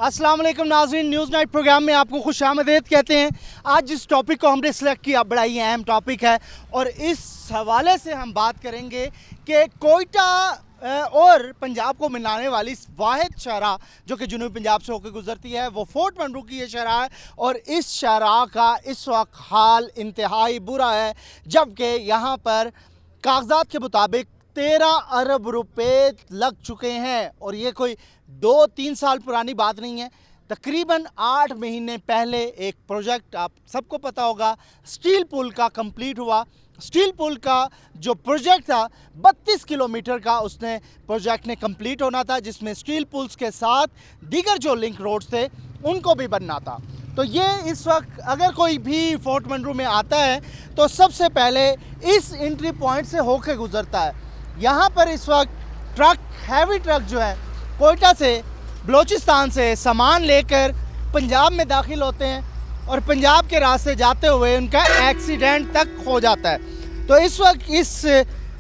अस्सलाम वालेकुम नाज़रीन, न्यूज़ नाइट प्रोग्राम में आपको खुशामदीद कहते हैं। आज जिस टॉपिक को हमने सिलेक्ट किया बड़ा ही अहम टॉपिक है और इस हवाले से हम बात करेंगे कि कोयटा और पंजाब को मिलाने वाली वाहिद शाहराह जो कि जनूबी पंजाब से होकर गुजरती है वो फोर्ट मंडरू की ये शाहराह है और इस शाहराह का इस वक्त हाल इंतहाई बुरा है, जबकि यहाँ पर कागजात के मुताबिक 13 अरब रुपए लग चुके हैं और ये कोई 2-3 साल पुरानी बात नहीं है। तकरीबन 8 महीने पहले एक प्रोजेक्ट आप सबको पता होगा स्टील पुल का कंप्लीट हुआ। स्टील पुल का जो प्रोजेक्ट था 32 किलोमीटर का उसने प्रोजेक्ट ने कंप्लीट होना था, जिसमें स्टील पुल्स के साथ दीगर जो लिंक रोड्स थे उनको भी बनना था। तो ये इस वक्त अगर कोई भी फोर्ट मंडरू में आता है तो सबसे पहले इस एंट्री पॉइंट से होकर गुजरता है। यहाँ पर इस वक्त हैवी ट्रक जो है कोयटा से बलूचिस्तान से सामान लेकर पंजाब में दाखिल होते हैं और पंजाब के रास्ते जाते हुए उनका एक्सीडेंट तक हो जाता है। तो इस वक्त इस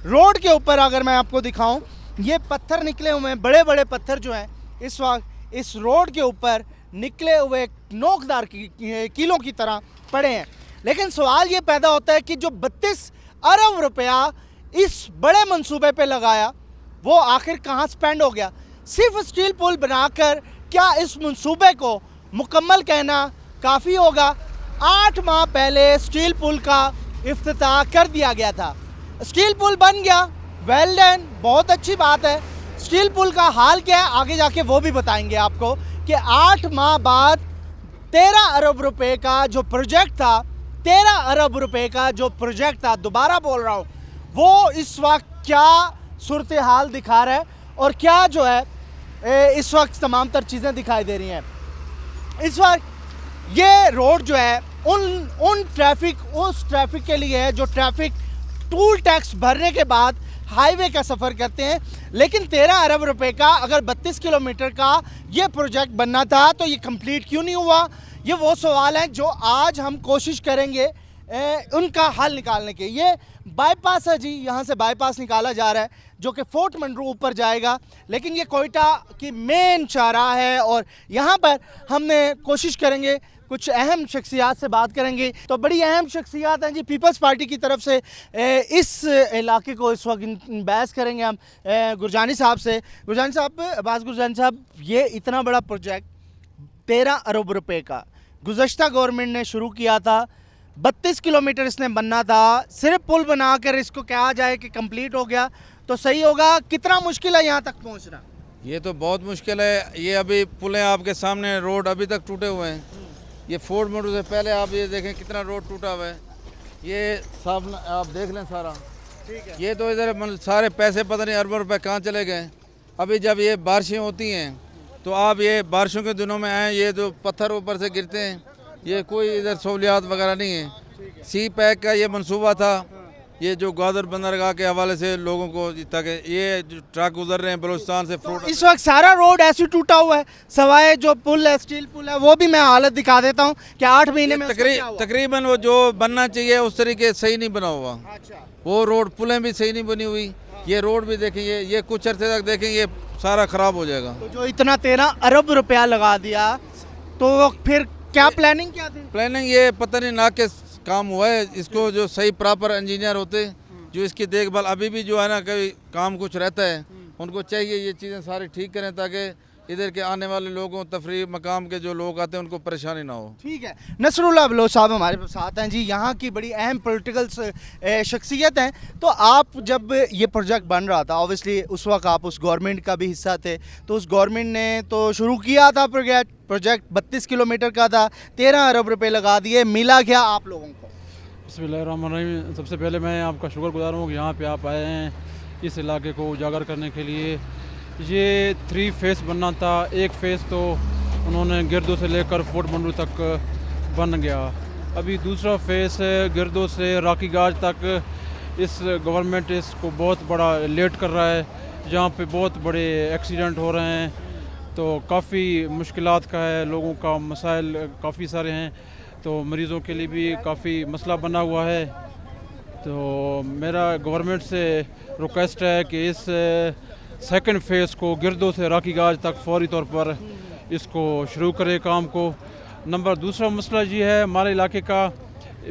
रोड के ऊपर अगर मैं आपको दिखाऊं, ये पत्थर निकले हुए हैं, बड़े बड़े पत्थर जो हैं इस वक्त इस रोड के ऊपर निकले हुए नोकदार कीलों की तरह पड़े हैं। लेकिन सवाल ये पैदा होता है कि जो 32 अरब रुपया इस बड़े मंसूबे पे लगाया वो आखिर कहाँ स्पेंड हो गया। सिर्फ स्टील पुल बनाकर क्या इस मंसूबे को मुकम्मल कहना काफ़ी होगा? 8 माह पहले स्टील पुल का इफ्तिताह कर दिया गया था, स्टील पुल बन गया, वेल डन, बहुत अच्छी बात है। स्टील पुल का हाल क्या है आगे जाके वो भी बताएंगे आपको कि 8 माह बाद 13 अरब रुपए का जो प्रोजेक्ट था 13 अरब रुपए का जो प्रोजेक्ट था, दोबारा बोल रहा हूँ, वो इस वक्त क्या सूरत हाल दिखा रहा है और क्या जो है इस वक्त तमाम तर चीज़ें दिखाई दे रही हैं। इस वक्त ये रोड जो है उस ट्रैफिक के लिए है जो ट्रैफिक टूल टैक्स भरने के बाद हाईवे का सफ़र करते हैं। लेकिन 13 अरब रुपए का अगर 32 किलोमीटर का ये प्रोजेक्ट बनना था तो ये कंप्लीट क्यों नहीं हुआ? ये वो सवाल हैं जो आज हम कोशिश करेंगे उनका हल निकालने के। ये बाईपास है जी, यहाँ से बाईपास निकाला जा रहा है जो कि फोर्ट मंडरू ऊपर जाएगा, लेकिन ये कोयटा की मेन शाहराह है और यहाँ पर हमने कोशिश करेंगे कुछ अहम शख्सियात से बात करेंगे। तो बड़ी अहम शख्सियात हैं जी, पीपल्स पार्टी की तरफ से इस इलाके को इस वक्त बहस करेंगे हम गुरजानी साहब से। गुरजानी साहब, अब्बास गुरजानी साहब, ये इतना बड़ा प्रोजेक्ट 13 अरब रुपए का गुज़श्ता गवर्नमेंट ने शुरू किया था, 32 किलोमीटर इसने बनना था, सिर्फ पुल बनाकर इसको कहा जाए कि कंप्लीट हो गया तो सही होगा? कितना मुश्किल है यहाँ तक पहुँचना? ये तो बहुत मुश्किल है। ये अभी पुलें आपके सामने, रोड अभी तक टूटे हुए हैं। ये फोर्ट मंडरू से पहले आप ये देखें कितना रोड टूटा हुआ है, ये सब आप देख लें सारा। ठीक है। ये तो इधर सारे पैसे पता नहीं अरबों रुपए कहाँ चले गए। अभी जब ये बारिशें होती हैं तो आप ये बारिशों के दिनों में आएँ, ये जो पत्थर ऊपर से गिरते हैं, ये कोई इधर सहूलियात वगैरह नहीं है। सी पैक का ये मंसूबा था, ये जो ग्वादर बंदरगाह के हवाले से लोगों को, ताकि ये जो ट्रक गुजर रहे हैं बलूचिस्तान से फ्रूट, इस वक्त सारा रोड ऐसे टूटा हुआ है, सवाए जो पुल है, स्टील पुल है, वो भी मैं हालत दिखा देता हूँ कि 8 महीने में तकरीबन वो जो बनना चाहिए उस तरीके सही नहीं बना हुआ। अच्छा। वो रोड पुलें भी सही नहीं बनी हुई। ये रोड भी देखेंगे, ये कुछ अर्से तक देखेंगे सारा ख़राब हो जाएगा। तो जो इतना 13 अरब रुपया लगा दिया तो फिर क्या प्लानिंग क्या थी? प्लानिंग ये पता नहीं ना के काम हुआ है। इसको जो सही प्रॉपर इंजीनियर होते जो इसकी देखभाल, अभी भी जो है ना कभी काम कुछ रहता है, उनको चाहिए ये चीज़ें सारी ठीक करें ताकि इधर के आने वाले लोगों, तफरीह मकाम के जो लोग आते हैं उनको परेशानी ना हो। ठीक है। नसरुल्लाह बलोच साहब हमारे साथ हैं जी, यहाँ की बड़ी अहम पॉलिटिकल शख्सियत हैं। तो आप जब ये प्रोजेक्ट बन रहा था, ऑब्वियसली उस वक्त आप उस गवर्नमेंट का भी हिस्सा थे, तो उस गवर्नमेंट ने तो शुरू किया था प्रोजेक्ट 32 किलोमीटर का था, 13 अरब रुपये लगा दिए, मिला क्या आप लोगों को? बिस्मिल्लाहिर्रहमानिर्रहीम। सबसे पहले मैं आपका शुक्रगुजार हूँ कि यहाँ पे आप आए हैं इस इलाके को उजागर करने के लिए। ये 3 फेस बनना था, एक फ़ेस तो उन्होंने गिरदो से लेकर फोर्ट मंडरू तक बन गया। अभी दूसरा फेस गिरदो से राकी गाज तक इस गवर्नमेंट इसको बहुत बड़ा लेट कर रहा है, जहाँ पे बहुत बड़े एक्सीडेंट हो रहे हैं। तो काफ़ी मुश्किलात का है, लोगों का मसाइल काफ़ी सारे हैं, तो मरीज़ों के लिए भी काफ़ी मसला बना हुआ है। तो मेरा गवर्नमेंट से रिक्वेस्ट है कि इस सेकंड फेज़ को गिरदो से राकी गाज तक फौरी तौर पर इसको शुरू करे काम को। नंबर दूसरा मसला ये है हमारे इलाके का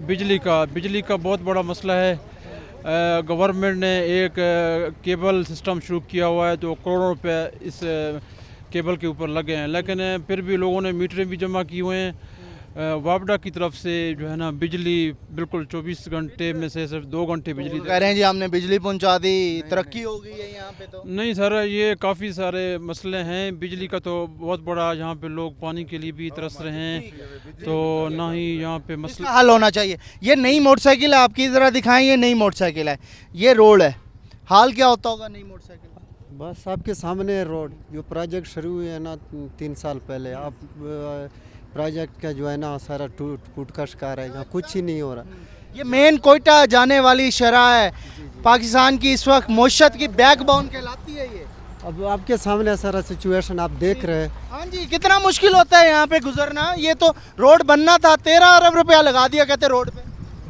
बिजली का बहुत बड़ा मसला है। गवर्नमेंट ने एक केबल सिस्टम शुरू किया हुआ है, तो करोड़ों रुपए इस केबल के ऊपर लगे हैं, लेकिन फिर भी लोगों ने मीटरें भी जमा किए हुए हैं। वापडा की तरफ से जो है ना बिजली बिल्कुल 24 घंटे में से सिर्फ 2 घंटे बिजली कह रहे हैं जी हमने बिजली पहुंचा दी, तरक्की हो गई है यहाँ पे। तो नहीं सर, ये काफ़ी सारे मसले हैं। बिजली का तो बहुत बड़ा, यहाँ पे लोग पानी के लिए भी तरस रहे हैं, तो ना ही यहाँ पे इसका मसला। हल होना चाहिए। ये नई मोटरसाइकिल है आपकी, ज़रा दिखाएं। ये नई मोटरसाइकिल है, ये रोड है, हाल क्या होता होगा नई मोटरसाइकिल? बस आपके सामने रोड जो प्रोजेक्ट शुरू हुए है ना 3 साल पहले, अब प्रोजेक्ट का जो है ना सारा टूट का शिकार है, यहाँ कुछ ही नहीं हो रहा। ये मेन कोयटा जाने वाली शराह है, पाकिस्तान की इस वक्त मईशत की बैकबोन कहलाती है ये। अब आपके सामने सारा सिचुएशन आप देख रहे हैं। हाँ जी, कितना मुश्किल होता है यहाँ पे गुजरना। ये तो रोड बनना था, 13 अरब रुपया लगा दिया कहते रोड पे।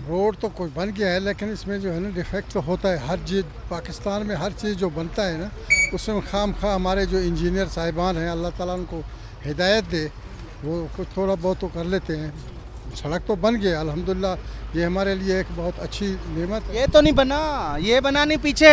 रोड तो कोई बन गया है, लेकिन इसमें जो है ना डिफेक्ट तो होता है। हर चीज़ पाकिस्तान में हर चीज़ जो बनता है ना, उसमें खाम खा हमारे जो इंजीनियर साहिबान हैं, अल्लाह ताला उनको हिदायत दे, वो कुछ थोड़ा बहुत तो कर लेते हैं। सड़क तो बन गया अल्हम्दुलिल्लाह, ये हमारे लिए एक बहुत अच्छी नेमत है। ये तो नहीं बना, ये बना नहीं, पीछे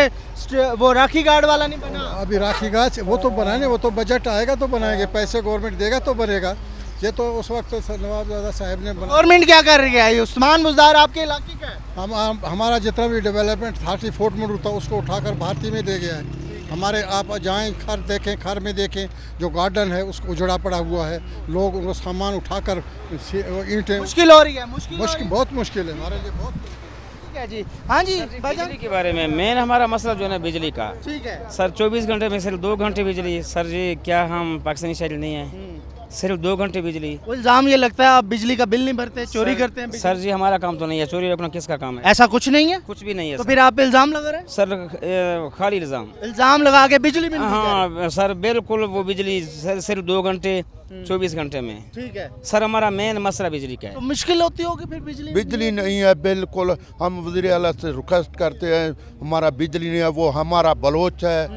वो राखी गार्ड वाला नहीं बना। अभी राखी गाछ वो तो बनाने, वो तो बजट आएगा तो बनाएंगे, पैसे गवर्नमेंट देगा तो बनेगा। ये तो उस वक्त नवाबजादा साहब ने बना। गवर्नमेंट क्या कर रही है? उस्मान बुज़दार आपके इलाके का है। हमारा जितना भी डेवलपमेंट 30 फुट में था उसको उठाकर भारतीय में दे गया है। हमारे आप जाएं खर देखें, खर में देखें जो गार्डन है उसको उजड़ा पड़ा हुआ है, लोग उनको सामान उठाकर ईंटें। मुश्किल हो रही है, मुश्किल बहुत मुश्किल है हमारे लिए, बहुत। ठीक है जी। हाँ जी, बिजली के बारे में मेन हमारा मसला जो है ना बिजली का। ठीक है सर 24 घंटे में सिर्फ 2 घंटे बिजली। सर जी क्या हम पाकिस्तानी शहरी नहीं है? सिर्फ 2 घंटे बिजली। इल्जाम ये लगता है आप बिजली का बिल नहीं भरते, चोरी करते हैं बिजली। सर जी हमारा काम तो नहीं है, चोरी रखना किसका काम है? ऐसा कुछ नहीं है, कुछ भी नहीं है तो सर। फिर आप इल्जाम लगा रहे हैं? सर खाली इल्जाम लगा के बिजली बिल नहीं दे रहे। हाँ सर बिल्कुल, वो बिजली सिर्फ 2 घंटे 24 घंटे में। ठीक है सर हमारा मेन मसला बिजली का है। तो मुश्किल होती होगी फिर बिजली नहीं है बिल्कुल। हम वज़ीर आला से रिक्वेस्ट करते हैं, हमारा बिजली नहीं है, वो हमारा बलोच है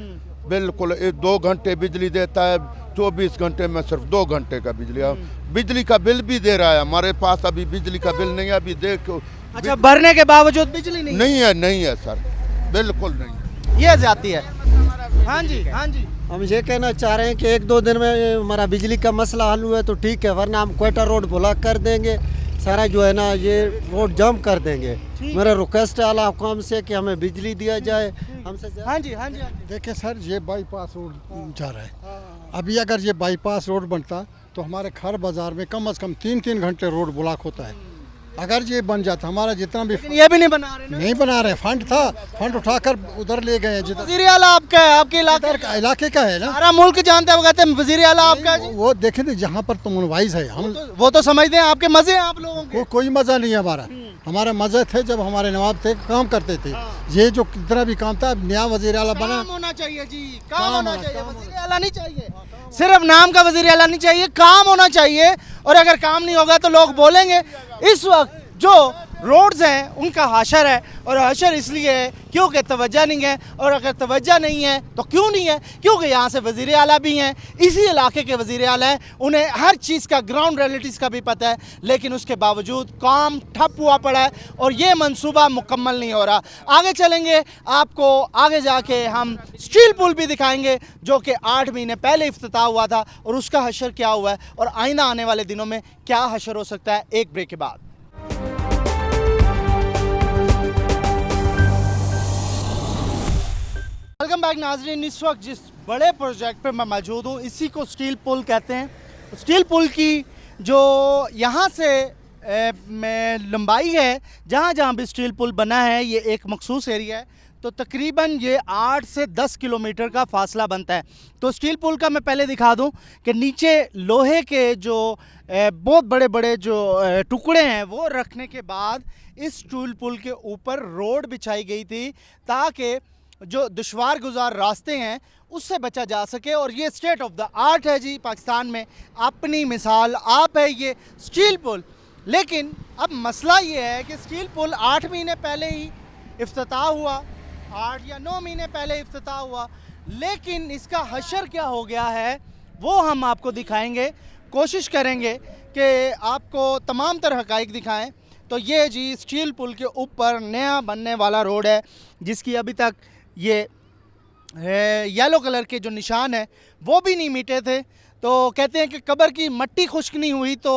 बिल्कुल। 2 घंटे बिजली देता है, 24 घंटे में सिर्फ 2 घंटे का बिजली। बिजली का बिल भी दे रहा है, हमारे पास अभी बिजली का बिल नहीं है। अभी देखो, अच्छा भरने के बावजूद बिजली नहीं है? नहीं है सर, बिल्कुल नहीं। ये जाती है। हाँ जी, हाँ जी। हम ये कहना चाह रहे हैं कि 1-2 दिन में हमारा बिजली का मसला हल हुआ तो ठीक है, वरना हम कोयटा रोड ब्लॉक कर देंगे, सारा जो है ना ये रोड जाम कर देंगे। मेरा रिक्वेस्ट है आला हुकाम से कि हमें बिजली दिया जाए हमसे। हाँ जी, हाँ जी, हाँ जी। देखिए सर, ये बाईपास रोड जा रहा है। अभी अगर ये बाईपास रोड बनता तो हमारे खर बाजार में कम से कम 3-3 घंटे रोड ब्लॉक होता है। अगर ये बन जाता, हमारा जितना भी ये भी नहीं बना रहे ना? नहीं बना रहे, फंड था, फंड उठाकर उधर ले गए हैं। जिधर वज़ीर आला आपका है, आपके इलाके का है ना, सारा मुल्क जानता है, वो कहते हैं वज़ीर आला आपका है जी। वो देखें ना, जहाँ पर तो मुनवाइज है, हम वो तो समझते हैं आपके मजे हैं आप लोगों के। कोई मज़ा नहीं है हमारा। हमारा मज़े थे जब हमारे नवाब थे, काम करते थे। ये जो कितना भी काम था, अब नया वज़ीर आला बना। काम होना चाहिए जी, काम होना चाहिए, वज़ीर आला नहीं चाहिए, सिर्फ नाम का वज़ीर आला नहीं चाहिए, काम होना चाहिए। और अगर काम नहीं होगा तो लोग बोलेंगे। इस वक्त जो रोड्स हैं उनका हशर है, और हशर इसलिए है क्योंकि तवज्जो नहीं है। और अगर तवज्जो नहीं है तो क्यों नहीं है? क्योंकि यहाँ से वज़ीर आला भी हैं, इसी इलाके के वज़ीर आला हैं, उन्हें हर चीज़ का, ग्राउंड रियलिटीज़ का भी पता है, लेकिन उसके बावजूद काम ठप हुआ पड़ा है और ये मंसूबा मुकम्मल नहीं हो रहा। आगे चलेंगे, आपको आगे जाके हम स्टील पुल भी दिखाएंगे जो कि 8 महीने पहले इफ्तिताह हुआ था, और उसका हशर क्या हुआ है और आइंदा आने वाले दिनों में क्या हशर हो सकता है। एक ब्रेक के बाद। वेलकम बैक नाजरीन। इस वक्त जिस बड़े प्रोजेक्ट पे मैं मौजूद हूँ, इसी को स्टील पुल कहते हैं। स्टील पुल की जो यहाँ से में लंबाई है, जहाँ जहाँ भी स्टील पुल बना है, ये एक मखसूस एरिया है, तो तकरीबन ये 8 से 10 किलोमीटर का फासला बनता है। तो स्टील पुल का मैं पहले दिखा दूँ कि नीचे लोहे के जो बहुत बड़े बड़े जो टुकड़े हैं वो रखने के बाद इस स्टील पुल के ऊपर रोड बिछाई गई थी, ताकि जो दुश्वार गुजार रास्ते हैं उससे बचा जा सके। और ये स्टेट ऑफ द आर्ट है जी, पाकिस्तान में अपनी मिसाल आप है ये स्टील पुल। लेकिन अब मसला ये है कि स्टील पुल 8 महीने पहले ही इफ्तिताह हुआ, 8 या 9 महीने पहले इफ्तिताह हुआ, लेकिन इसका हशर क्या हो गया है वो हम आपको दिखाएंगे, कोशिश करेंगे कि आपको तमाम तरह हक़ाइक़ दिखाएं। तो ये जी स्टील पुल के ऊपर नया बनने वाला रोड है, जिसकी अभी तक ये येलो कलर के जो निशान है वो भी नहीं मिटे थे। तो कहते हैं कि कब्र की मट्टी खुश्क नहीं हुई तो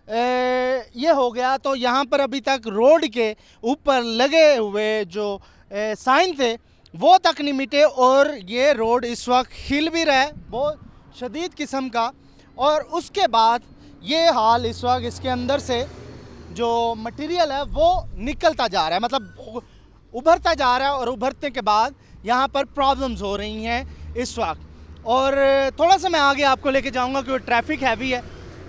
ये हो गया। तो यहाँ पर अभी तक रोड के ऊपर लगे हुए जो साइन थे वो तक नहीं मिटे, और ये रोड इस वक्त हिल भी रहा है बहुत शदीद किस्म का। और उसके बाद ये हाल इस वक्त इसके अंदर से जो मटेरियल है वो निकलता जा रहा है, मतलब उभरता जा रहा है, और उभरने के बाद यहाँ पर प्रॉब्लम्स हो रही हैं इस वक्त। और थोड़ा सा मैं आगे आपको लेके जाऊँगा क्योंकि ट्रैफिक हैवी है।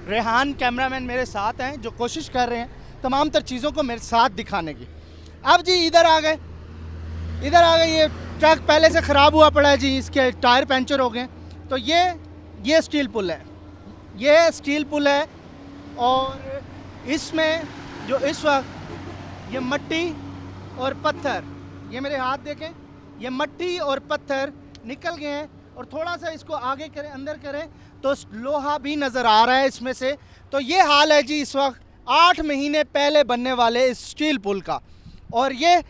रेहान कैमरामैन मेरे साथ हैं जो कोशिश कर रहे हैं तमाम तर चीज़ों को मेरे साथ दिखाने की। अब जी इधर आ गए, ये ट्रक पहले से ख़राब हुआ पड़ा है जी, इसके टायर पंचर हो गए। तो ये स्टील पुल है, ये स्टील पुल है, और इसमें जो इस वक्त ये मट्टी और पत्थर, ये मेरे हाथ देखें, ये मट्टी और पत्थर निकल गए हैं। और थोड़ा सा इसको आगे करें, अंदर करें तो लोहा भी नज़र आ रहा है इसमें से। तो ये हाल है जी इस वक्त 8 महीने पहले बनने वाले इस स्टील पुल का, और ये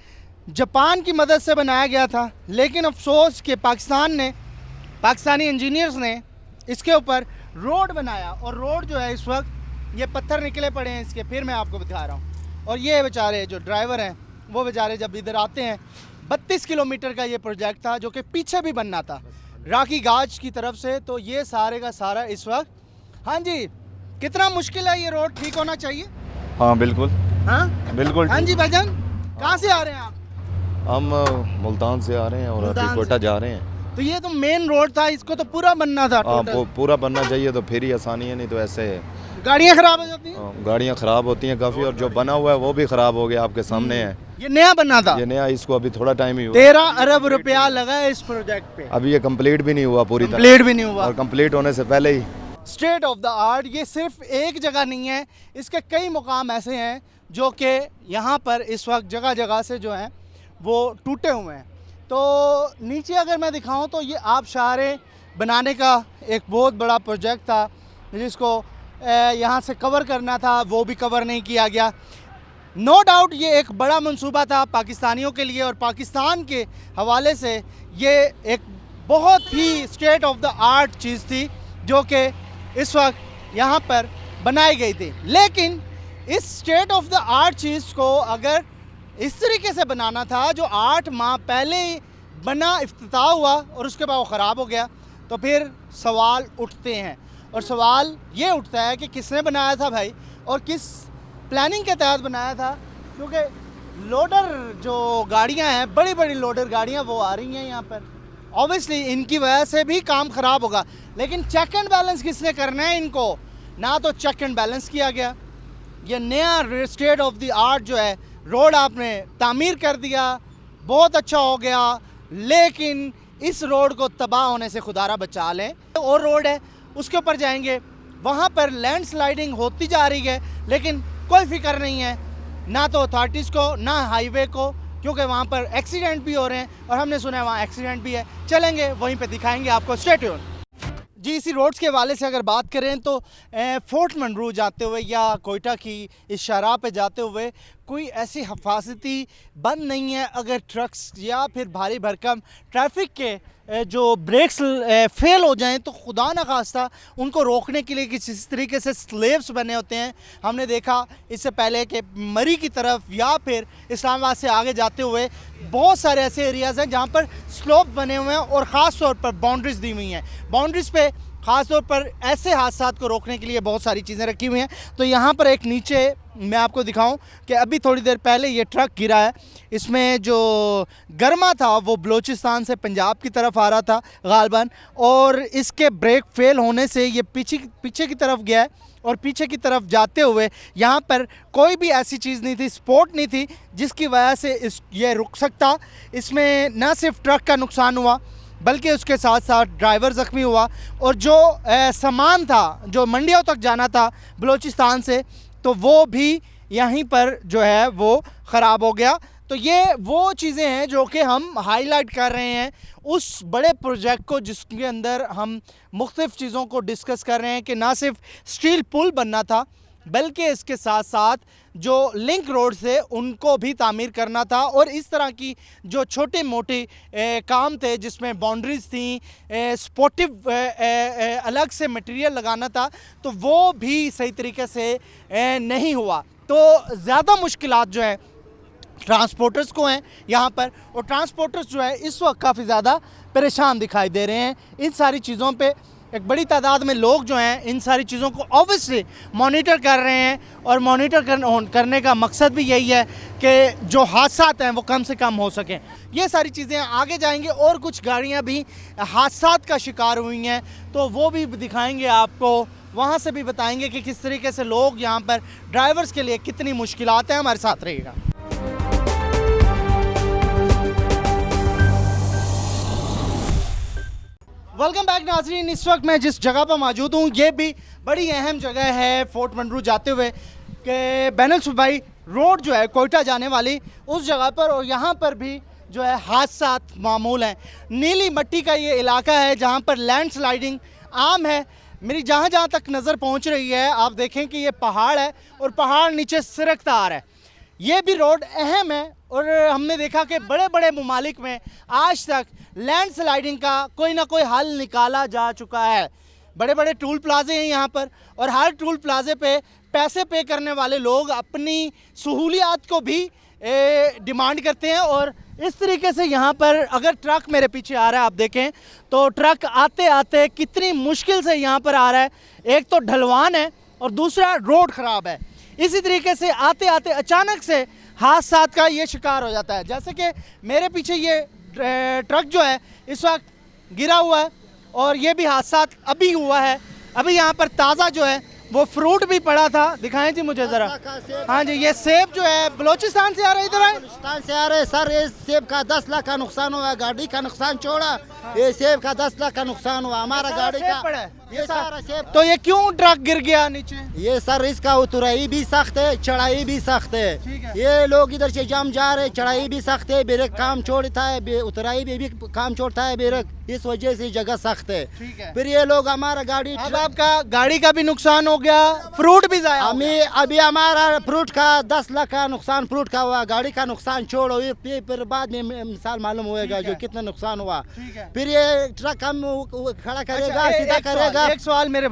जापान की मदद से बनाया गया था। लेकिन अफसोस कि पाकिस्तानी इंजीनियर्स ने इसके ऊपर रोड बनाया, और रोड जो है इस वक्त ये पत्थर निकले पड़े हैं इसके। फिर मैं आपको दिखा रहा हूँ। और ये बेचारे जो ड्राइवर हैं वो बेचारे जब इधर आते हैं, 32 किलोमीटर का ये प्रोजेक्ट था जो कि पीछे भी बनना था राकी गाज की तरफ से। तो ये सारे का सारा इस वक्त, हाँ जी, कितना मुश्किल है ये रोड ठीक होना चाहिए। हाँ बिल्कुल, हाँ बिल्कुल। हाँ जी भाईजान, कहाँ से आ रहे हैं आप? हम मुल्तान से आ रहे हैं और अभी कोटा जा रहे हैं। तो ये तो मेन रोड था, इसको तो पूरा बनना था। हाँ पूरा बनना चाहिए तो फिर ही आसानी है, नहीं तो ऐसे गाड़ियाँ खराब हो जाती हैं। गाड़ियाँ खराब होती हैं काफ़ी, और जो बना हुआ है वो भी खराब हो गया, आपके सामने है। ये नया बनना था, ये नया, इसको अभी थोड़ा टाइम ही हुआ। 13 अरब रुपया लगा है इस प्रोजेक्ट पे। अभी ये कंप्लीट भी नहीं हुआ पूरी तरह, कंप्लीट भी नहीं हुआ, और कंप्लीट होने से पहले ही। स्टेट ऑफ द आर्ट, ये सिर्फ एक जगह नहीं है, इसके कई मुकाम ऐसे हैं जो कि यहाँ पर इस वक्त जगह जगह से जो हैं वो टूटे हुए हैं। तो नीचे अगर मैं दिखाऊं तो ये आबशारें बनाने का एक बहुत बड़ा प्रोजेक्ट था, जिसको यहाँ से कवर करना था, वो भी कवर नहीं किया गया। नो डाउट ये एक बड़ा मंसूबा था पाकिस्तानियों के लिए, और पाकिस्तान के हवाले से ये एक बहुत ही स्टेट ऑफ द आर्ट चीज़ थी जो कि इस वक्त यहाँ पर बनाई गई थी। लेकिन इस स्टेट ऑफ द आर्ट चीज़ को अगर इस तरीके से बनाना था जो 8 माह पहले ही बना, इफ्तिताह हुआ और उसके बाद वो ख़राब हो गया, तो फिर सवाल उठते हैं। और सवाल ये उठता है कि किसने बनाया था भाई, और किस प्लानिंग के तहत बनाया था। क्योंकि लोडर जो गाड़ियां हैं, बड़ी बड़ी लोडर गाड़ियां वो आ रही हैं यहाँ पर, ऑब्वियसली इनकी वजह से भी काम ख़राब होगा। लेकिन चेक एंड बैलेंस किसने करना है इनको? ना तो चेक एंड बैलेंस किया गया। ये नया स्टेट ऑफ द आर्ट जो है रोड आपने तामीर कर दिया, बहुत अच्छा हो गया, लेकिन इस रोड को तबाह होने से खुदारा बचा लें। और रोड है उसके ऊपर जाएंगे, वहाँ पर लैंडस्लाइडिंग होती जा रही है, लेकिन कोई फिक्र नहीं है ना तो अथॉरिटीज़ को ना हाईवे को, क्योंकि वहाँ पर एक्सीडेंट भी हो रहे हैं, और हमने सुना है वहाँ एक्सीडेंट भी है। चलेंगे वहीं पे दिखाएंगे आपको, स्टे ट्यून। जी इसी रोड्स के हवाले से अगर बात करें तो फोर्ट मंडरू जाते हुए या कोयटा की इस शाहराह पे जाते हुए कोई ऐसी हिफाजती बंद नहीं है। अगर ट्रक्स या फिर भारी भरकम ट्रैफिक के जो ब्रेक्स फेल हो जाएं तो खुदा न खास्ता उनको रोकने के लिए किसी तरीके से स्लेब्स बने होते हैं। हमने देखा इससे पहले कि मरी की तरफ या फिर इस्लामाबाद से आगे जाते हुए बहुत सारे ऐसे एरियाज़ हैं जहाँ पर स्लोप बने हुए हैं और ख़ास तौर पर बाउंड्रीज दी हुई हैं। बाउंड्रीज पे ख़ास तौर पर ऐसे हादसात को रोकने के लिए बहुत सारी चीज़ें रखी हुई हैं। तो यहाँ पर एक नीचे मैं आपको दिखाऊं कि अभी थोड़ी देर पहले ये ट्रक गिरा है, इसमें जो गर्मा था वो बलूचिस्तान से पंजाब की तरफ आ रहा था गालबन, और इसके ब्रेक फेल होने से ये पीछे की तरफ गया है, और पीछे की तरफ जाते हुए यहाँ पर कोई भी ऐसी चीज़ नहीं थी, सपोर्ट नहीं थी जिसकी वजह से ये रुक सकता। इसमें न सिर्फ ट्रक का नुकसान हुआ बल्कि उसके साथ साथ ड्राइवर ज़ख्मी हुआ, और जो सामान था जो मंडियों तक जाना था बलूचिस्तान से, तो वो भी यहीं पर जो है वो ख़राब हो गया। तो ये वो चीज़ें हैं जो कि हम हाईलाइट कर रहे हैं उस बड़े प्रोजेक्ट को, जिसके अंदर हम मुख्तलिफ़ चीज़ों को डिस्कस कर रहे हैं कि ना सिर्फ स्टील पुल बनना था बल्कि इसके साथ साथ जो लिंक रोड थे उनको भी तामीर करना था, और इस तरह की जो छोटे मोटे काम थे जिसमें बाउंड्रीज थी, स्पोर्टिव अलग से मटेरियल लगाना था, तो वो भी सही तरीके से नहीं हुआ। तो ज़्यादा मुश्किलात जो है ट्रांसपोर्टर्स को हैं यहाँ पर, और ट्रांसपोर्टर्स जो है इस वक्त काफ़ी ज़्यादा परेशान दिखाई दे रहे हैं इन सारी चीज़ों पे। एक बड़ी तादाद में लोग जो हैं इन सारी चीज़ों को ऑब्वियसली मॉनिटर कर रहे हैं, और मॉनिटर करने का मकसद भी यही है कि जो हादसात हैं वो कम से कम हो सकें। ये सारी चीज़ें आगे जाएंगे, और कुछ गाड़ियाँ भी हादसात का शिकार हुई हैं तो वो भी दिखाएंगे आपको, वहाँ से भी बताएंगे कि किस तरीके से लोग यहाँ पर ड्राइवर्स के लिए कितनी मुश्किलात हैं। हमारे साथ रहिएगा। वेलकम बैक नाजरीन, इस वक्त मैं जिस जगह पर मौजूद हूँ ये भी बड़ी अहम जगह है फोर्ट मंडरू जाते हुए कि बैनुल सूबाई रोड जो है कोयटा जाने वाली उस जगह पर, और यहाँ पर भी जो है हादसात मामूल हैं। नीली मट्टी का ये इलाका है जहाँ पर लैंड स्लाइडिंग आम है। मेरी जहाँ जहाँ तक नज़र पहुँच रही है आप देखें कि ये पहाड़ है और पहाड़ नीचे सिरकता आ रहा है। ये भी रोड अहम है, और हमने देखा कि बड़े बड़े ममालिक में आज तक लैंड स्लाइडिंग का कोई ना कोई हल निकाला जा चुका है। बड़े बड़े टूल प्लाजे हैं यहाँ पर, और हर टूल प्लाजे पे पैसे पे करने वाले लोग अपनी सहूलियात को भी डिमांड करते हैं। और इस तरीके से यहाँ पर अगर ट्रक मेरे पीछे आ रहा है आप देखें तो ट्रक आते आते कितनी मुश्किल से यहाँ पर आ रहा है। एक तो ढलवान है और दूसरा रोड ख़राब है। इसी तरीके से आते आते अचानक से हादसात का ये शिकार हो जाता है। जैसे कि मेरे पीछे ये ट्रक जो है इस वक्त गिरा हुआ है, और ये भी हादसा अभी हुआ है। अभी यहाँ पर ताज़ा जो है वो फ्रूट भी पड़ा था, दिखाएं जी मुझे ज़रा। हाँ जी, ये सेब जो है बलोचिस्तान से आ रहा है, इधर है बलूचिस्तान से आ रहे सर। ये सेब का 10 लाख का नुकसान हुआ, गाड़ी का नुकसान छोड़ा, ये सेब का 10 लाख का नुकसान हुआ हमारा गाड़ी का। ये सारा सेब। तो ये क्यों ट्रक गिर गया नीचे? ये सर इसका उतराई भी सख्त है, चढ़ाई भी सख्त है। ये लोग इधर से जम जा रहे, चढ़ाई भी सख्त है, ब्रेक काम छोड़ता है, उतराई भी काम छोड़ता है ब्रेक, इस वजह से जगह सख्त है। फिर ये लोग हमारा गाड़ी, अब आपका गाड़ी का भी नुकसान हो गया, फ्रूट भी जाया। अभी हमारा फ्रूट का 10 लाख का नुकसान फ्रूट का हुआ, गाड़ी का नुकसान छोड़ो, ये फिर बाद में मिसाल मालूम होएगा जो कितना नुकसान हुआ। फिर ये ट्रक हम खड़ा करेगा, सीधा करेगा। एक सवाल मेरे,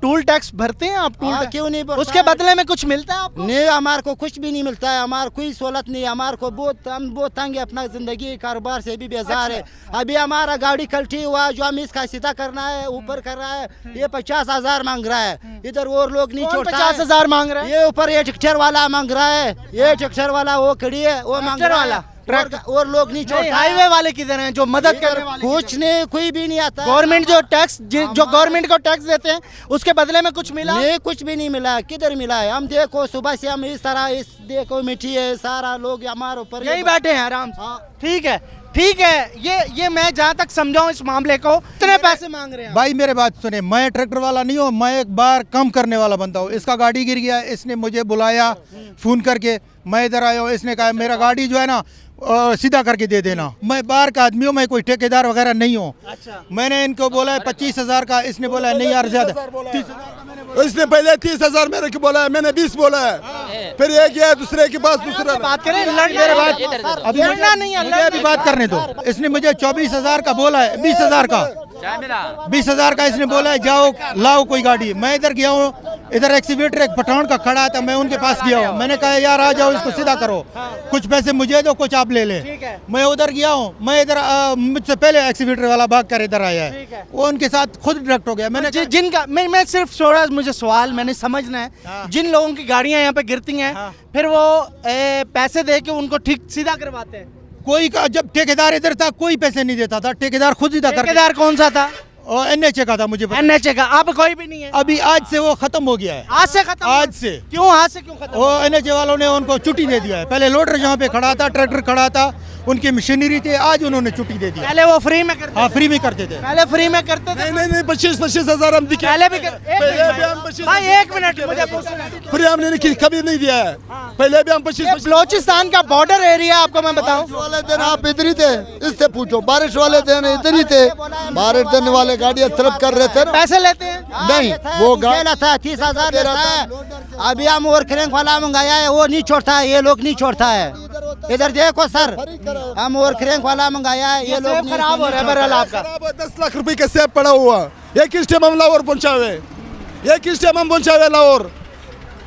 टूल टैक्स भरते हैं आप? टूल क्यों नहीं भरते? उसके बदले में कुछ मिलता है आपको? नहीं, हमारे को कुछ भी नहीं मिलता है, हमारे कोई सहूलत नहीं। हमारे को हम बहुत तंग है, अपना जिंदगी कारोबार से भी बेजार है। अभी हमारा गाड़ी कल्टी हुआ, जो हम इसका सीधा करना है, ऊपर कर रहा है, ये 50,000 मांग रहा है। इधर और लोग नहीं छोड़ता। 50,000 मांग रहा है? ये ऊपर ये ट्रैक्टर वाला मांग रहा है, ये ट्रैक्टर वाला वो खड़ी है, वो मांग रहा है। और लोग नहीं छोड़ता। हाईवे वाले किधर हैं जो मदद करने वाले? कुछ नहीं, कोई भी नहीं आता। गवर्नमेंट जो टैक्स, जो गवर्नमेंट को टैक्स देते हैं उसके बदले में कुछ मिला? नहीं, कुछ भी नहीं मिला। किधर मिला है? हम देखो सुबह से हम इस तरह इस देखो मिट्टी है, सारा लोग हमारे ऊपर यही बैठे हैं आराम से। ठीक है, ठीक है। ये मैं जहाँ तक समझाऊं इस मामले को, कितने पैसे मांग रहे हैं भाई? मेरे बात सुने, मैं ट्रैक्टर वाला नहीं हूँ, मैं एक बार कम करने वाला बंदा हूँ। इसका गाड़ी गिर गया, इसने मुझे बुलाया फ़ोन करके, मैं इधर आया हूँ। इसने कहा मेरा गाड़ी जो है ना सीधा करके दे देना। मैं बाहर का आदमी हूँ, मैं कोई ठेकेदार वगैरह नहीं हूँ। अच्छा। मैंने इनको बोला है 25,000 का, इसने बोला है नहीं यार ज़्यादा। 30,000 इसने पहले 30,000 मेरे को बोला है, मैंने 20 बोला है। फिर एक गया दूसरे के पास, दूसरा बात करें, मेरे बात अभी लड़ना नहीं है, मुझे अभी बात करने दो। इसने मुझे 24,000 का बोला है, 20,000 का, 20,000 का इसने बोला है जाओ लाओ कोई गाड़ी। मैं इधर गया हूँ, इधर एक्सीवेटर एक पठान का खड़ा था, मैं उनके पास गया हूँ। मैंने कहा यार आ जाओ इसको सीधा करो, कुछ पैसे मुझे दो, कुछ आप ले ले। मैं उधर गया हूँ, मैं इधर मुझसे पहले एक्सीवेटर वाला भाग कर इधर आया है, वो उनके साथ खुद डायरेक्ट हो गया। मैंने जिनका मैं सिर्फ थोड़ा मुझे सवाल मैंने समझना है, जिन लोगों की गाड़ियाँ यहाँ पे गिरती हैं फिर वो पैसे दे के उनको ठीक सीधा करवाते हैं? कोई का जब ठेकेदार इधर था कोई पैसे नहीं देता था, ठेकेदार खुद सीधा कर। ठेकेदार कौन सा था? और NHA का था मुझे पता। NHA का, अब कोई भी नहीं है। अभी आज से वो खत्म हो गया है। आज से खत्म? आज से। क्यों आज से क्यों खत्म? वो NHA वालों ने उनको छुट्टी दे दिया है। पहले लोडर जहाँ पे खड़ा था, ट्रैक्टर खड़ा था, उनकी मशीनरी थी, आज उन्होंने छुट्टी दे दिया। पहले वो फ्री में करते? हाँ, फ्री में करते थे। पहले फ्री में करते थे। नहीं 25 हजार हम दिखे। पहले भी भाई 1 मिनट मुझे फ्री हमने नहीं, कभी नहीं दिया है। पहले भी हम 25 बलोचिस्तान का बॉर्डर एरिया आपको मैं बताऊं। वाले दिन आप इधर ही थे, इससे पूछो। बारिश वाले दिन इधर ही थे, बारिश दिन वाले गाड़ियाँ तरफ कर रहे थे। पैसे लेते हैं? नहीं, वो गाड़ा था 30,000 देता है। अभी हम और क्रेंक वाला मंगाया है, वो नहीं छोड़ता है, ये लोग नहीं छोड़ता है। इधर देखो सर, हम और क्रेंक वाला मंगाया है, ये लोग खराब हो रहा है। बहरहाल आपका 10 लाख रुपए का सेब पड़ा हुआ, एक ही स्टेम हम लाहौर पहुंचावे, एक ही स्टेम हम पहुंचावे लाहौर।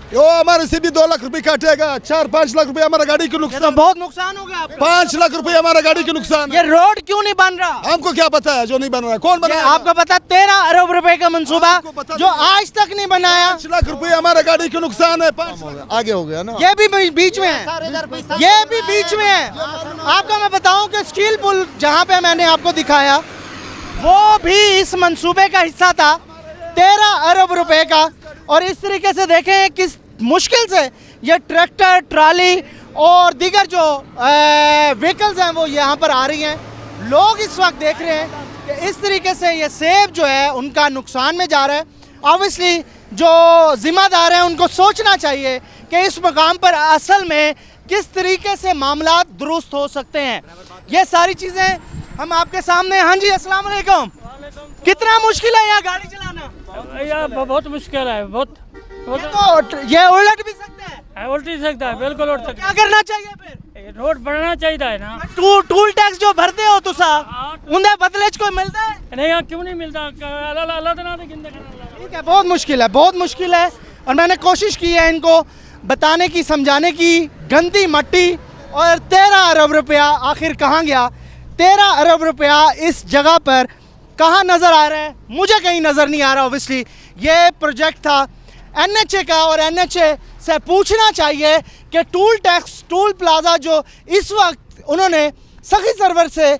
वो हमारे से भी 2 लाख रुपए काटेगा, 4-5 लाख रुपए हमारा गाड़ी के नुकसान। तो बहुत नुकसान हो गया आपका। 5 लाख रुपए हमारा गाड़ी के नुकसान। ये रोड क्यों नहीं बन रहा? हमको क्या पता है जो नहीं बन रहा है, कौन बना? आपको पता 13 अरब रुपए का मंसूबा जो आज तक नहीं बनाया। 5 लाख रुपए हमारा गाड़ी के नुकसान है। 5 आगे हो गया ना। ये भी बीच में है, ये भी बीच में है। आपको मैं बताऊं कि स्टील पुल जहां पे मैंने आपको दिखाया वो भी इस मंसूबे का हिस्सा था, 13 अरब रुपए का। और इस तरीके से देखें किस मुश्किल से ये ट्रैक्टर, ट्राली और दीगर जो व्हीकल्स हैं वो यहाँ पर आ रही हैं। लोग इस वक्त देख रहे हैं कि इस तरीके से ये सेब जो है उनका नुकसान में जा रहा है। ऑब्वियसली जो जिम्मेदार हैं उनको सोचना चाहिए कि इस मकाम पर असल में किस तरीके से मामला दुरुस्त हो सकते हैं। ये सारी चीज़ें हम आपके सामने। हाँ जी, अस्सलाम वालेकुम। कितना मुश्किल है यहाँ गाड़ी चलाना? यार बहुत मुश्किल है, बहुत। ये उलट भी सकता है? उल्ट ही सकता है, बिल्कुल उल्ट सकता क्या करना चाहिए फिर? है। रोड बनना चाहिए ना। टूल टैक्स जो भरते हो तुसा उनके बदले च कोई मिलता है? नहीं यार, क्यों नहीं मिलता? अल्लाह ठीक है, बहुत मुश्किल है, बहुत मुश्किल है। और मैंने कोशिश की है इनको बताने की, समझाने की। गंदी मट्टी और 13 अरब रुपया आखिर कहाँ गया? 13 अरब रुपया इस जगह पर कहाँ नज़र आ रहा है? मुझे कहीं नज़र नहीं आ रहा। ऑब्वियसली ये प्रोजेक्ट था NHA का और NHA से पूछना चाहिए कि टूल टैक्स, टूल प्लाजा जो इस वक्त उन्होंने सखी सर्वर से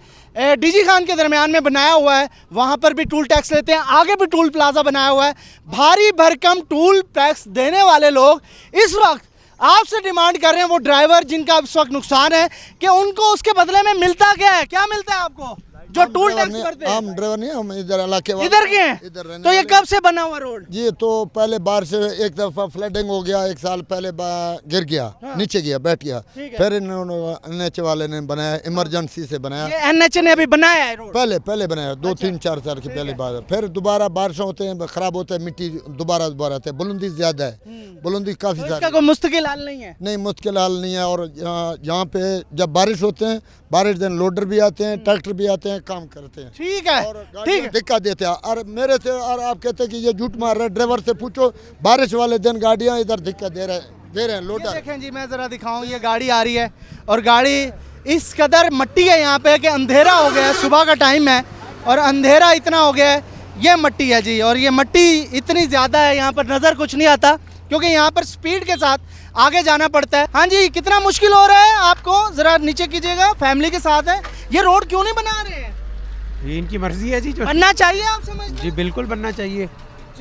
डीजी खान के दरमियान में बनाया हुआ है वहाँ पर भी टूल टैक्स लेते हैं, आगे भी टूल प्लाजा बनाया हुआ है। भारी भरकम टूल टैक्स देने वाले लोग इस वक्त आपसे डिमांड कर रहे हैं, वो ड्राइवर जिनका इस वक्त नुकसान है, कि उनको उसके बदले में मिलता क्या है? क्या मिलता है आपको जो टूल टैक्स भरते हैं? हम ड्राइवर नहीं, हम इधर इलाके वाले। इधर के हैं? तो ये कब से बना हुआ रोड? जी तो पहले बारिश से एक दफा फ्लडिंग हो गया, 1 साल पहले गिर गया, नीचे गया, बैठ गया। फिर इन्होंने NHA वाले ने बनाया, इमरजेंसी से बनाया। ये NHA ने अभी बनाया है रोड? पहले बनाया, 2-3-4 साल की पहले बात। फिर दोबारा बारिश होते हैं, खराब होता है, मिट्टी दोबारा आते हैं। बुलंदी ज्यादा है, बुलंदी काफी तो ज्यादा। कोई मुस्तकिल हाल नहीं है? नहीं, मुश्किल हाल नहीं है। और यहाँ पे जब बारिश होते हैं, बारिश दिन लोडर भी आते हैं, ट्रैक्टर भी आते हैं, काम करते हैं। ठीक है, ठीक है। दिक्कत देते हैं। और मेरे से और आप कहते हैं कि ये झूठ मार रहे हैं, ड्राइवर से पूछो, बारिश वाले दिन गाड़ियाँ इधर दिक्कत दे रहे हैं लोडर। देखें जी, मैं ज़रा दिखाऊं, ये गाड़ी आ रही है और गाड़ी इस कदर मट्टी है यहाँ पे कि अंधेरा हो गया है, सुबह का टाइम है और अंधेरा इतना हो गया है। ये मट्टी है जी, और ये मट्टी इतनी ज़्यादा है यहाँ पर नज़र कुछ नहीं आता क्योंकि यहाँ पर स्पीड के साथ आगे जाना पड़ता है। हाँ जी, कितना मुश्किल हो रहा है आपको? ज़रा नीचे कीजिएगा, फैमिली के साथ है। ये रोड क्यों नहीं बना रहे हैं? ये इनकी मर्जी है जी, जो बनना चाहिए, आप समझते हैं? जी बिल्कुल बनना चाहिए।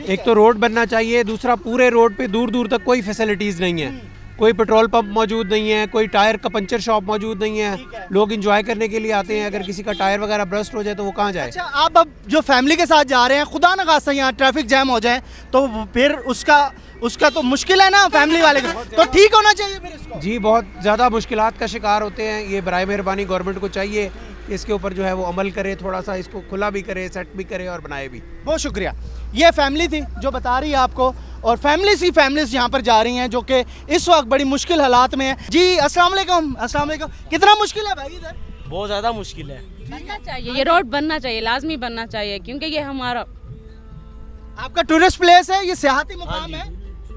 एक तो रोड बनना चाहिए, दूसरा पूरे रोड पे दूर दूर तक कोई फैसिलिटीज़ नहीं है, कोई पेट्रोल पंप मौजूद नहीं है, कोई टायर का पंचर शॉप मौजूद नहीं है। लोग एंजॉय करने के लिए आते हैं, अगर किसी का टायर वगैरह ब्रस्ट हो जाए तो वो कहाँ जाए? अच्छा, आप अब जो फैमिली के साथ जा रहे हैं, खुदा न खास्ता यहाँ ट्रैफिक जैम हो जाए तो फिर उसका तो मुश्किल है ना फैमिली वाले का, तो ठीक होना चाहिए फिर इसको। जी बहुत ज़्यादा मुश्किलात का शिकार होते हैं। ये बराए मेहरबानी गवर्नमेंट को चाहिए इसके ऊपर जो है वो अमल करे, थोड़ा सा इसको खुला भी करे, सेट भी करे और बनाए भी। बहुत शुक्रिया। ये फैमिली थी जो बता रही है आपको, और फैमिलीज यहाँ पर जा रही हैं जो कि इस वक्त बड़ी मुश्किल हालात में है। जी अस्सलाम वालेकुम। अस्सलाम वालेकुम। कितना मुश्किल है भाई इधर? बहुत ज़्यादा मुश्किल है। बनना चाहिए, ये रोड बनना चाहिए, लाजमी बनना चाहिए, क्योंकि ये हमारा आपका टूरिस्ट प्लेस है, ये सियाहती मुकाम है,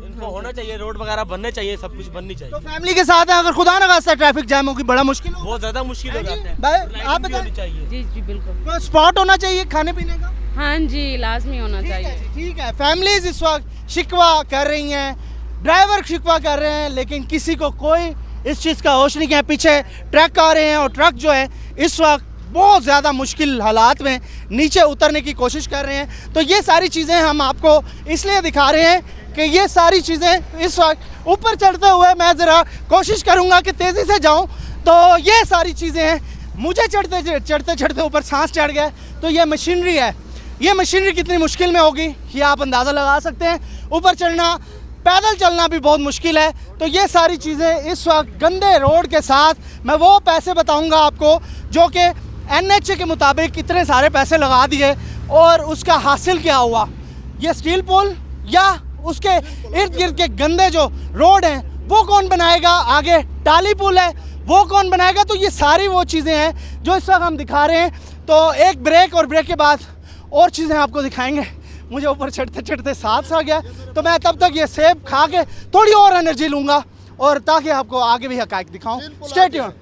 इनको होना चाहिए, रोड वगैरह बनने चाहिए, सब कुछ बननी चाहिए। तो फैमिली के साथ है, अगर खुदा ना खास्ता ट्रैफिक जैम होगी बड़ा मुश्किल हो, बहुत ज़्यादा मुश्किल हो जाता है। भाई आप बताइए। जी जी बिल्कुल। तो स्पॉट होना चाहिए खाने पीने का? हाँ जी, लाजमी होना चाहिए। ठीक है। फैमिलीज इस वक्त शिकवा कर रही हैं, ड्राइवर शिकवा कर रहे हैं, लेकिन किसी को कोई इस चीज़ का होश नहीं है। पीछे ट्रक आ रहे हैं और ट्रक जो है इस वक्त बहुत ज़्यादा मुश्किल हालात में नीचे उतरने की कोशिश कर रहे हैं। तो ये सारी चीज़ें हम आपको इसलिए दिखा रहे हैं कि ये सारी चीज़ें इस वक्त ऊपर चढ़ते हुए मैं ज़रा कोशिश करूँगा कि तेज़ी से जाऊँ। तो ये सारी चीज़ें हैं, मुझे चढ़ते ऊपर सांस चढ़ गया। तो ये मशीनरी है, ये मशीनरी कितनी मुश्किल में होगी ये आप अंदाज़ा लगा सकते हैं। ऊपर चढ़ना, पैदल चलना भी बहुत मुश्किल है। तो ये सारी चीज़ें इस वक्त गंदे रोड के साथ मैं वो पैसे बताऊंगा आपको जो कि NHA के मुताबिक इतने सारे पैसे लगा दिए और उसका हासिल क्या हुआ। ये स्टील पुल या उसके इर्द गिर्द के गंदे जो रोड हैं वो कौन बनाएगा, आगे टाली पुल है वो कौन बनाएगा। तो ये सारी वो चीज़ें हैं जो इस वक्त हम दिखा रहे हैं। तो एक ब्रेक और ब्रेक के बाद और चीज़ें आपको दिखाएंगे। मुझे ऊपर चढ़ते चढ़ते सांस आ गया, तो मैं तब तक ये सेब खा के थोड़ी और एनर्जी लूँगा और ताकि आपको आगे भी हक़ाइक़ दिखाऊँ। Stay tune.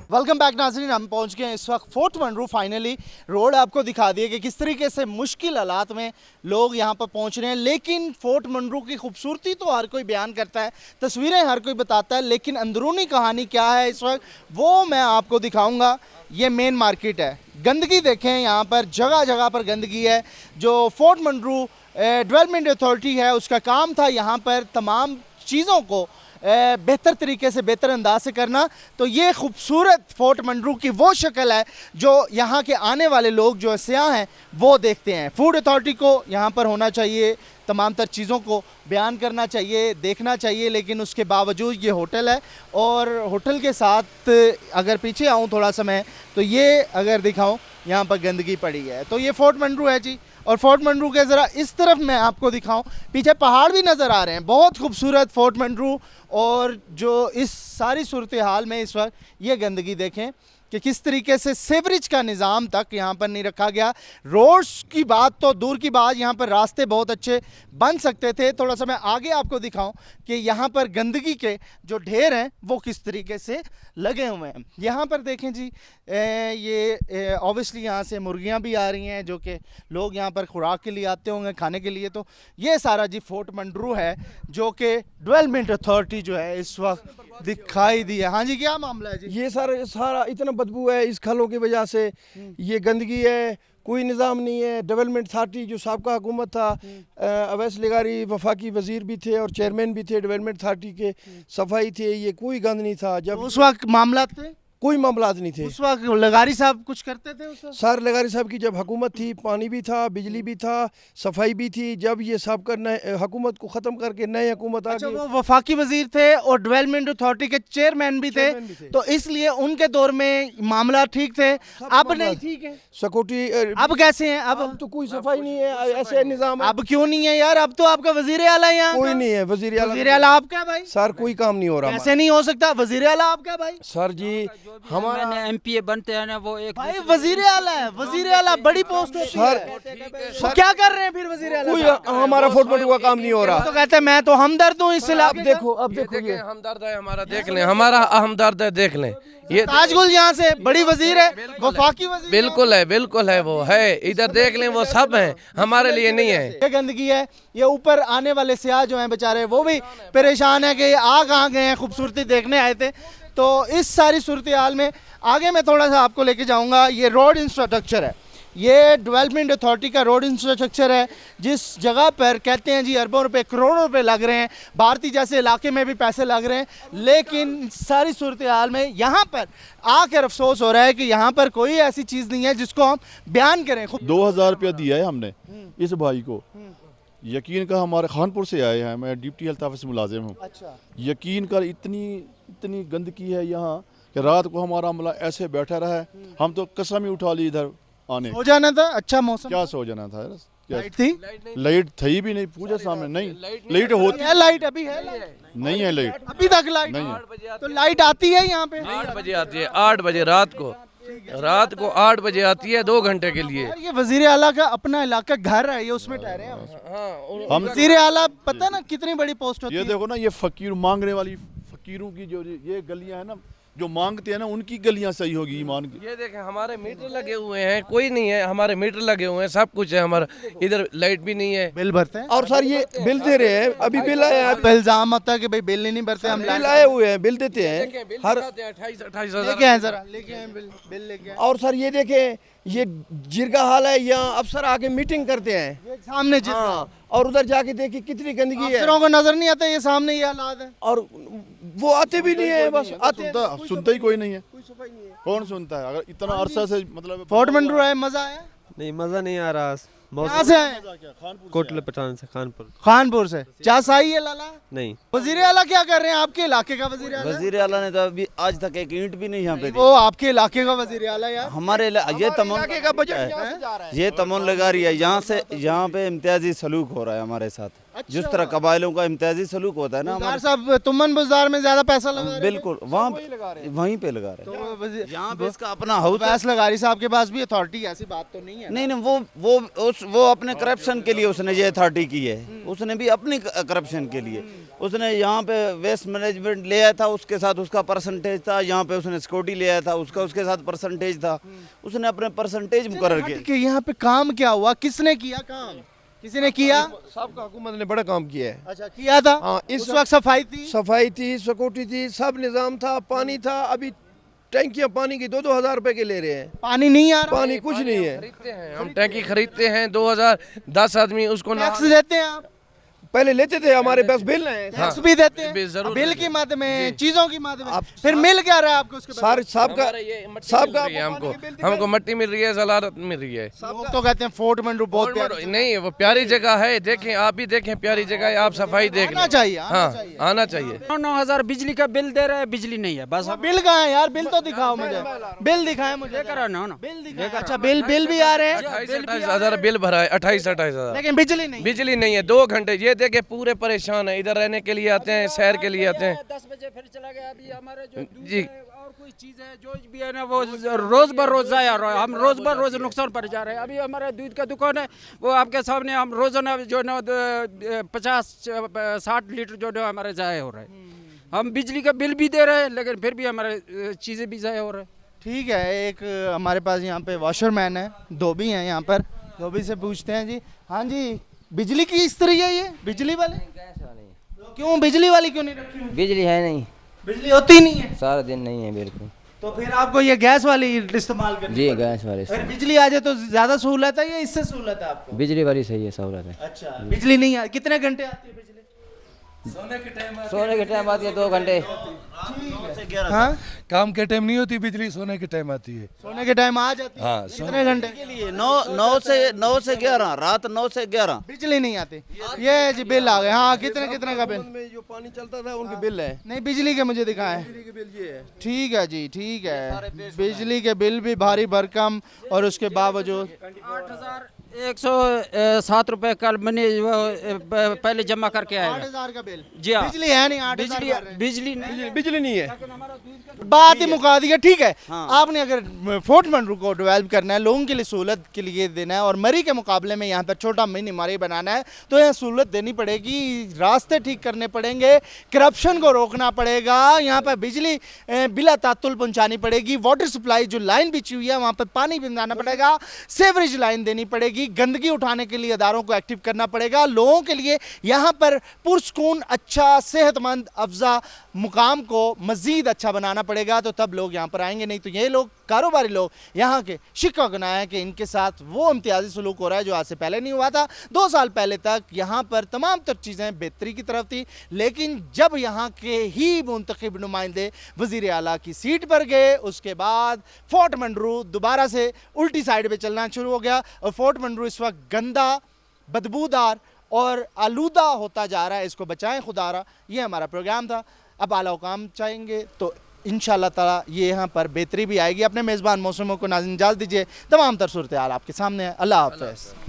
वेलकम बैक नाज़रीन, हम पहुंच गए हैं इस वक्त फोर्ट मंडरू। फाइनली रोड आपको दिखा दिए कि किस तरीके से मुश्किल हालात में लोग यहां पर पहुंच रहे हैं। लेकिन फोर्ट मंडरू की खूबसूरती तो हर कोई बयान करता है, तस्वीरें हर कोई बताता है, लेकिन अंदरूनी कहानी क्या है इस वक्त वो मैं आपको दिखाऊंगा। ये मेन मार्केट है, गंदगी देखें यहाँ पर, जगह जगह पर गंदगी है। जो फोर्ट मंडरू डेवलपमेंट अथॉरिटी है उसका काम था यहाँ पर तमाम चीज़ों को बेहतर तरीके से, बेहतर अंदाज से करना। तो ये खूबसूरत फोर्ट मंडरू की वो शक्ल है जो यहाँ के आने वाले लोग जो सयाह हैं वो देखते हैं। फूड अथॉरिटी को यहाँ पर होना चाहिए, तमाम तर चीज़ों को बयान करना चाहिए, देखना चाहिए, लेकिन उसके बावजूद ये होटल है। और होटल के साथ अगर पीछे आऊँ थोड़ा सा मैं, तो ये अगर दिखाऊँ यहाँ पर गंदगी पड़ी है। तो ये फोर्ट मंडरू है जी। और फोर्ट मंडरू के ज़रा इस तरफ मैं आपको दिखाऊं, पीछे पहाड़ भी नज़र आ रहे हैं, बहुत खूबसूरत फोर्ट मंडरू। और जो इस सारी सूरत हाल में इस वक्त ये गंदगी देखें कि किस तरीके से सीवरेज का निज़ाम तक यहाँ पर नहीं रखा गया। रोड्स की बात तो दूर की बात, यहाँ पर रास्ते बहुत अच्छे बन सकते थे। थोड़ा सा मैं आगे आपको दिखाऊं कि यहाँ पर गंदगी के जो ढेर हैं वो किस तरीके से लगे हुए हैं। यहाँ पर देखें जी, ये ऑब्वियसली यहाँ से मुर्गियाँ भी आ रही हैं जो कि लोग यहाँ पर खुराक के लिए आते होंगे, खाने के लिए। तो ये सारा जी फोर्ट मंडरू है जो कि डेवलपमेंट अथॉरिटी जो है इस वक्त दिखाई दी है। हाँ जी, क्या मामला है जी? ये सारा इतना बदबू है इस खलों की वजह से, ये गंदगी है, कोई निज़ाम नहीं है। डेवलपमेंट अथॉरिटी जो साबका हुकूमत था, अवैस लगारी वफाकी वजीर भी थे और चेयरमैन भी थे डेवलपमेंट अथॉरिटी के, सफाई थे, ये कोई गंद नहीं था। जब उस वक्त मामला थे, कोई मामला नहीं थे उस वक्त लगारी साहब कुछ करते थे उस वक्त? सर लगारी साहब की जब हुकूमत थी, पानी भी था, बिजली भी था, सफाई भी थी। जब ये साहब नए हुकूमत को ख़त्म करके नई हुकूमत आ गई, वो वफाकी वजीर थे और डेवलपमेंट अथॉरिटी के चेयरमैन भी थे, तो इसलिए उनके दौर में मामला ठीक थे। अब नहीं ठीक है सिक्योरिटी अब कैसे हैं? अब तो कोई सफाई नहीं है, ऐसे निज़ाम है। अब क्यों नहीं है यार? अब तो आपका वजीर आला है यहाँ। कोई नहीं है वजीर आला आपका भाई। सर कोई काम नहीं हो रहा। ऐसे नहीं हो सकता, वजीर आला आपका भाई। सर जी हमारा MPA बनते हैं ना, वो एक भाई वजीर आला है, वजीर आला बड़ी पोस्ट होती है। तो क्या कर रहे हैं फिर वजीर आला? कोई हमारा फोर्ट मंडरू का काम नहीं हो रहा। तो कहते हैं मैं तो हमदर्द हूँ इस इलाके का। अब देखो ये हमदर्द है हमारा, देख लें, हमारा हमदर्द है, देख लें। ये ताजगुल यहाँ से बड़ी वजीर है, वफाकी वजीर बिल्कुल है वो है, इधर देख लें, वो सब हैं, हमारे लिए नहीं है। ये गंदगी है, ये ऊपर आने वाले सियाह जो हैं बेचारे वो भी परेशान है कि आ कहाँ गए हैं, खूबसूरती देखने आए थे। तो इस सारी सूरत हाल में आगे मैं थोड़ा सा आपको लेके जाऊंगा। ये रोड इंफ्रास्ट्रक्चर है, ये डेवलपमेंट अथॉरिटी का रोड इंफ्रास्ट्रक्चर है, जिस जगह पर कहते हैं जी अरबों रुपए, करोड़ों रुपए लग रहे हैं। भारतीय जैसे इलाके में भी पैसे लग रहे हैं, लेकिन सारी सूरत हाल में यहाँ पर आकर अफसोस हो रहा है कि यहाँ पर कोई ऐसी चीज़ नहीं है जिसको हम बयान करें। 2000 रुपया दिया है हमने इस भाई को। यकीन कर, हमारे खानपुर से आए हैं, मैं डिप्टी हेल्थ ऑफिस मुलाजिम हूँ। अच्छा। यकीन कर, इतनी गंदगी है यहाँ कि रात को हमारा अमला ऐसे बैठा रहा है, हम तो कसम ही उठा ली इधर आने। सो जाना था, अच्छा मौसम, क्या सो जाना था? लाइट थी? लाइट थी भी नहीं, पूछे सामने नहीं लाइट होती है। लाइट अभी है? नहीं है लाइट, अभी तक लाइट नहीं है। तो लाइट आती है यहाँ पे? 8 बजे आती है, 8 बजे रात को 8 बजे आती है, 2 घंटे के लिए। ये वजीर आला का अपना इलाका घर है, ये उसमें ठहरे हैं हम। वजीर आला पता ना कितनी बड़ी पोस्ट होती है। ये देखो ना, ये फकीर मांगने वाली फकीरों की जो ये गलियां है ना, जो मांगते हैं ना उनकी गलियां सही होगी ईमान की। ये देखें हमारे मीटर लगे हुए हैं, कोई नहीं है, हमारे मीटर लगे हुए हैं, सब कुछ है हमारा, इधर लाइट भी नहीं है। बिल भरते हैं और सर ये बिल दे रहे हैं, अभी बिल आए हैं, पे इल्जाम होता है कि भाई बिल नहीं भरते हम बिल आए हुए हैं, बिल देते हैं हर 28-28 लेके आए जरा लेके आए बिल लेके आए और सर ये देखें ये जिरगा हाल है, यहाँ अफसर आके मीटिंग करते हैं ये सामने हाँ, और उधर जाके देखिए कितनी गंदगी है। अफसरों को नजर नहीं आता ये सामने ये हालात है और वो आते भी नहीं है, बस आते हैं। सुनता ही कोई नहीं है, कौन सुनता है? अगर इतना अरसा से मतलब फोर्ट मंडरू आए, मजा आया? नहीं मज़ा नहीं आ रहा। कहाँ से आए? कोटले पठान से खानपुर से। चास आई है लाला? नहीं। वजीर आला क्या कर रहे हैं आपके इलाके का वजीर आला? वजीर आला ने तो अभी आज तक एक ईंट भी नहीं यहाँ पे दी। वो आपके इलाके का वजीर आला यार? हमारे ये तमाम का बजट ये तमन लगा रही है, यहाँ पे इम्तियाजी सलूक हो रहा है हमारे साथ। जिस तरह कबाइलों का इम्तियाजी सलूक होता है ना बुज़दार साहब, तुमन बुज़दार में ज्यादा पैसा लगा रहे हैं? बिल्कुल वहीं पे लगा रहे हैं। यहाँ पे इसका अपना हाउस वैस लगारी साहब के पास भी अथॉरिटी, ऐसी बात तो नहीं है? नहीं वो अपने करप्शन के लिए उसने ये अथॉरिटी की है, उसने भी अपनी करप्शन के लिए उसने यहाँ पे वेस्ट मैनेजमेंट ले आया था, उसके साथ उसका परसेंटेज था, यहाँ पे उसने सिक्योरिटी ले आया था, उसके साथ परसेंटेज था, उसने अपने परसेंटेज मुकर्रर किए। कि यहाँ पे काम क्या हुआ, किसने किया काम? किसी ने किया? सबका हुकूमत ने बड़ा काम किया है। अच्छा किया था? हाँ, इस वक्त सफाई थी, सिक्योरिटी थी, सब निजाम था, पानी था। अभी टैंकियां पानी की 2-2 हज़ार रुपए के ले रहे हैं, पानी नहीं आ रहा, पानी कुछ नहीं है। खरीदते हैं हम, टैंकी खरीदते हैं 2000, 10 आदमी उसको टैक्स देते हैं आप? पहले लेते थे, हमारे पास बिल है, टैक्स भी देते हैं, बिल जरूर बिल के माध्यम में, चीजों की माध्यम में, फिर मिल क्या रहा है आपको उसके बाद? हमको मट्टी मिल रही है, जलालत मिल रही है। लोग तो कहते हैं फोर्ट मंडरू बहुत प्यारी नहीं, वो प्यारी जगह है, देखें आप भी देखें, प्यारी जगह है, आप सफाई देख आना चाहिए, हाँ आना चाहिए। 9,000 बिजली का बिल दे रहे हैं, बिजली नहीं है, बस बिल कहाँ है यार? बिल तो दिखाओ मुझे, बिल दिखाएं मुझे, बिल दिखाएं। अच्छा बिल भी आ रहे हैं? 28-28 हजार बिल भरा है, 28-28 हजार, लेकिन बिजली नहीं है। 2 घंटे ये देखे पूरे परेशान है, इधर रहने के लिए आते हैं, सैर के लिए आते हैं। 10 बजे फिर चला गया। अभी हमारे जो जी और कोई चीज़ है जो भी है ना, वो रोज बर रोज जाया रहा है, हम रोज बर रोज नुकसान पर जा रहे हैं। अभी हमारे दूध का दुकान है, वो आपके सामने हम रोजाना जो ना 50-60 लीटर जो ना हमारे जाया हो रहा है। हम बिजली का बिल भी दे रहे हैं, लेकिन फिर भी हमारे चीज़ें भी जाया हो रहा है। ठीक है, एक हमारे पास यहाँ पे वॉशरमैन है, धोबी हैं यहाँ पर, धोबी से पूछते हैं जी। हाँ जी, बिजली की इस तरह है ये बिजली वाले? क्यों बिजली वाली क्यों नहीं रखी हुई? बिजली है नहीं, बिजली होती नहीं है सारा दिन नहीं है बिल्कुल। तो फिर आपको ये गैस वाली इस्तेमाल करनी जी पड़ेगी। गैस वाले अगर बिजली आ जाए तो ज्यादा सहूलत है या इससे सहूलत है आपको? बिजली वाली सही है, सहूलत है। अच्छा बिजली नहीं आ, कितने घंटे आती है बिजली? सोने के टाइम आती है 2 घंटे। हाँ काम के टाइम नहीं होती बिजली, सोने के टाइम आती है। सोने के टाइम आ जाती है? हाँ, कितने घंटे के लिए 9 से 11 रात 9 से 11 बिजली नहीं आती? ये जी बिल आ गए। हाँ कितने का बिल? में जो पानी चलता था उनके बिल है, नहीं बिजली के मुझे दिखाएं। ठीक है जी, ठीक है, बिजली के बिल भी भारी भरकम और उसके बावजूद 8,107 रुपए कल मैंने पहले जमा करके आया। 8,000 का बिल? जी हाँ। बिजली है नहीं, 8,000 बिजली नहीं है। बात ही मुका दी है। ठीक है, आपने अगर फोर्ट मंडरू को डेवलप करना है, लोगों के लिए सहूलत के लिए देना है और मरी के मुकाबले में यहाँ पर छोटा मिनी मरी बनाना है, तो यहाँ सहूलत देनी पड़ेगी, रास्ते ठीक करने पड़ेंगे, करप्शन को रोकना पड़ेगा, यहाँ पर बिजली बिला तातुल पहुँचानी पड़ेगी, वाटर सप्लाई जो लाइन बिछी हुई है वहाँ पर पानी भिजवाना पड़ेगा, सेवरेज लाइन देनी पड़ेगी, गंदगी उठाने के लिए अदारों को एक्टिव करना पड़ेगा, लोगों के लिए यहाँ पर पुरसकून अच्छा सेहतमंद अफजा मुकाम को मज़ीद अच्छा बनाना पड़ेगा, तो तब लोग यहाँ पर आएंगे। नहीं तो ये लोग कारोबारी लोग यहाँ के शिकवा गनाया कि इनके साथ वो इम्तियाजी सलूक हो रहा है जो आज से पहले नहीं हुआ था। 2 साल पहले तक यहाँ पर तमाम तर चीज़ें बेहतरी की तरफ थी, लेकिन जब यहाँ के ही मुंतखब नुमाइंदे वज़ीर आला की सीट पर गए, उसके बाद फोर्ट मंडरू दोबारा से उल्टी साइड पर चलना शुरू हो गया और फोर्ट मंडरू इस वक्त गंदा, बदबूदार और आलूदा होता जा रहा है। इसको बचाएं खुदारा। ये हमारा प्रोग्राम था। अब आला हुकाम चाहेंगे तो इंशाअल्लाह ताला ये यहाँ पर बेहतरी भी आएगी। अपने मेज़बान मौसमों को नाज़रीन इजाज़त दीजिए। तमाम तर सूरत हाल आपके सामने है। अल्लाह हाफ़िज़।